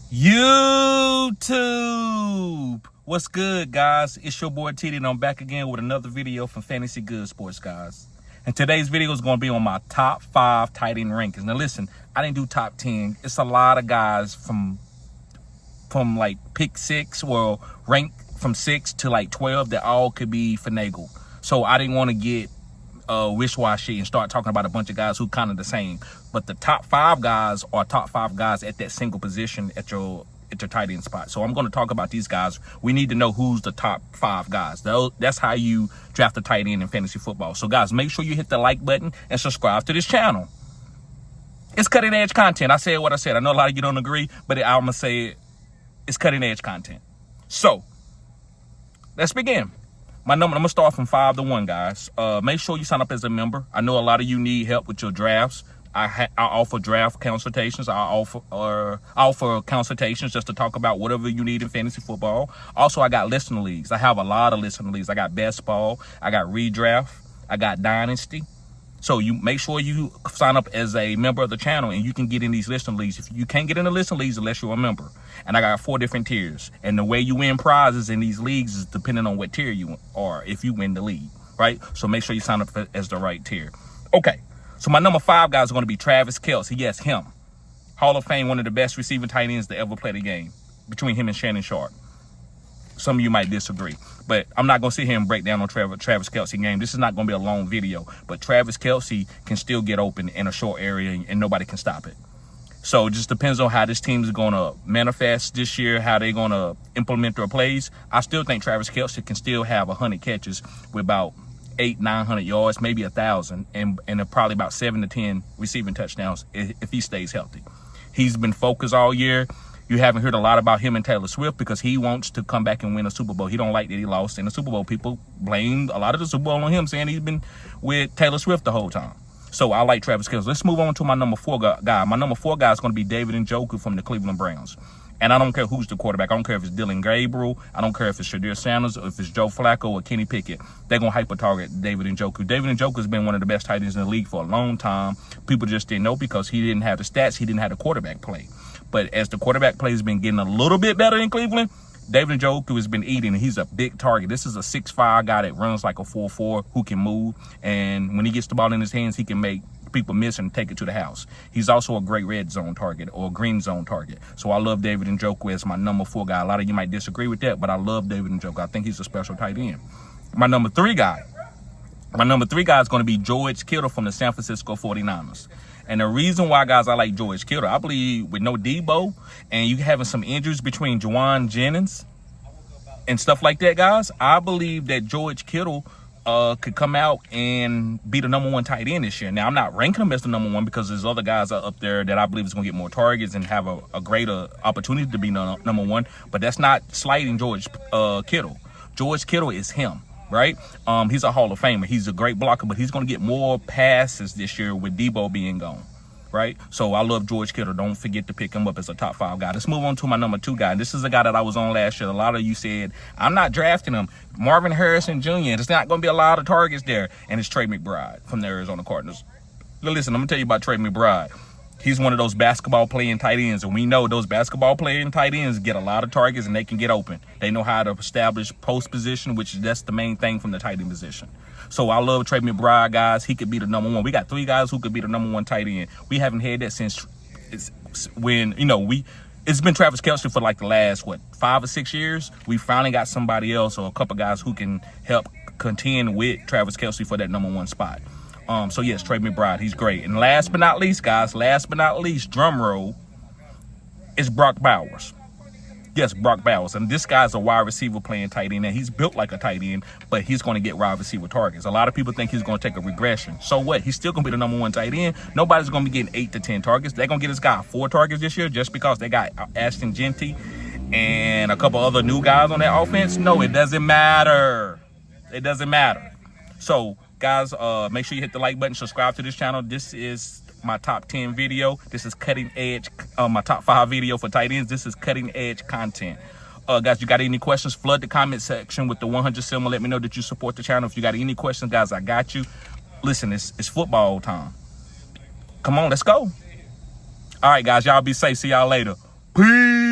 YouTube, what's good, guys? It's your boy TD, and I'm back again with another video from Fantasy Good Sports, guys. And today's video is going to be on my top 5 tight end rankings. Now listen, I didn't do top 10. It's a lot of guys from like pick 6, well, rank from 6 to like 12 that all could be finagled. So I didn't want to get wish-washy and start talking about a bunch of guys who kind of the same. But the top 5 guys are top 5 guys at that single position at your tight end spot. So I'm going to talk about these guys. We need to know who's the top 5 guys. That's how you draft a tight end in fantasy football. So guys, make sure you hit the like button and subscribe to this channel. It's cutting edge content. I said what I said. I know a lot of you don't agree, but I'm going to say it's cutting edge content. So let's begin. I'm going to start from 5 to 1, guys. Make sure you sign up as a member. I know a lot of you need help with your drafts. I offer draft consultations. I offer consultations just to talk about whatever you need in fantasy football. Also, I got listener leagues. I have a lot of listener leagues. I got best ball. I got redraft. I got dynasty. So you make sure you sign up as a member of the channel, and you can get in these listener leagues. If you can't get in the listener leagues unless you're a member. And I got 4 different tiers. And the way you win prizes in these leagues is depending on what tier you are if you win the league, right? So make sure you sign up as the right tier. Okay, so my number 5 guy is going to be Travis Kelce. Yes, him. Hall of Fame, one of the best receiving tight ends to ever play the game, between him and Shannon Sharp. Some of you might disagree, but I'm not going to sit here and break down on Travis Kelce game. This is not going to be a long video, but Travis Kelce can still get open in a short area and nobody can stop it. So it just depends on how this team is going to manifest this year, how they're going to implement their plays. I still think Travis Kelce can still have 100 catches with about 800-900 yards, maybe 1,000, and probably about 7 to 10 receiving touchdowns if he stays healthy. He's been focused all year. You haven't heard a lot about him and Taylor Swift because he wants to come back and win a Super Bowl. He don't like that he lost in the Super Bowl. People blame a lot of the Super Bowl on him, saying he's been with Taylor Swift the whole time. So I like Travis Kelce. Let's move on to my number 4 guy. My number 4 guy is going to be David Njoku from the Cleveland Browns. And I don't care who's the quarterback. I don't care if it's Dylan Gabriel. I don't care if it's Shadir Sanders or if it's Joe Flacco or Kenny Pickett. They're going to hyper-target David Njoku. David Njoku has been one of the best tight ends in the league for a long time. People just didn't know because he didn't have the stats. He didn't have the quarterback play. But as the quarterback play has been getting a little bit better in Cleveland, David Njoku has been eating, and he's a big target. This is a 6'5" guy that runs like a 4'4", who can move. And when he gets the ball in his hands, he can make people miss and take it to the house. He's also a great red zone target or green zone target. So I love David Njoku as my number 4 guy. A lot of you might disagree with that, but I love David Njoku. I think he's a special tight end. My number 3 guy is going to be George Kittle from the San Francisco 49ers. And the reason why, guys, I like George Kittle, I believe with no Debo and you having some injuries between Juwan Jennings and stuff like that, guys, I believe that George Kittle could come out and be the number 1 tight end this year. Now, I'm not ranking him as the number 1 because there's other guys up there that I believe is going to get more targets and have a greater opportunity to be number 1. But that's not slighting George Kittle. George Kittle is him. Right? He's a Hall of Famer. He's a great blocker, but he's going to get more passes this year with Debo being gone. Right? So I love George Kittle. Don't forget to pick him up as a top 5 guy. Let's move on to my number 2 guy. This is a guy that I was on last year. A lot of you said, I'm not drafting him. Marvin Harrison Jr. There's not going to be a lot of targets there. And it's Trey McBride from the Arizona Cardinals. Now listen, I'm going to tell you about Trey McBride. He's one of those basketball playing tight ends, and we know those basketball playing tight ends get a lot of targets and they can get open. They know how to establish post position, which that's the main thing from the tight end position. So I love Trey McBride, guys. He could be the number 1. We got 3 guys who could be the number 1 tight end. We haven't had that since it's been Travis Kelce for like the last 5 or 6 years. We finally got somebody else or a couple guys who can help contend with Travis Kelce for that number 1 spot. So yes, Trey McBride, he's great. And last but not least, guys, drum roll, is Brock Bowers. Yes, Brock Bowers. And this guy's a wide receiver playing tight end, and he's built like a tight end, but he's going to get wide receiver targets. A lot of people think he's going to take a regression. So what? He's still going to be the number 1 tight end. Nobody's going to be getting 8 to 10 targets. They're going to get this guy 4 targets this year just because they got Ashton Genty and a couple other new guys on that offense. No, it doesn't matter. It doesn't matter. So, guys, make sure you hit the like button, subscribe to this channel. This is my top 10 video. This is cutting edge, my top 5 video for tight ends. This is cutting edge content. Guys, you got any questions, flood the comment section with the 100 symbol. Let me know that you support the channel. If you got any questions, guys, I got you. Listen, it's football time. Come on, let's go. All right, guys, y'all be safe. See y'all later. Peace.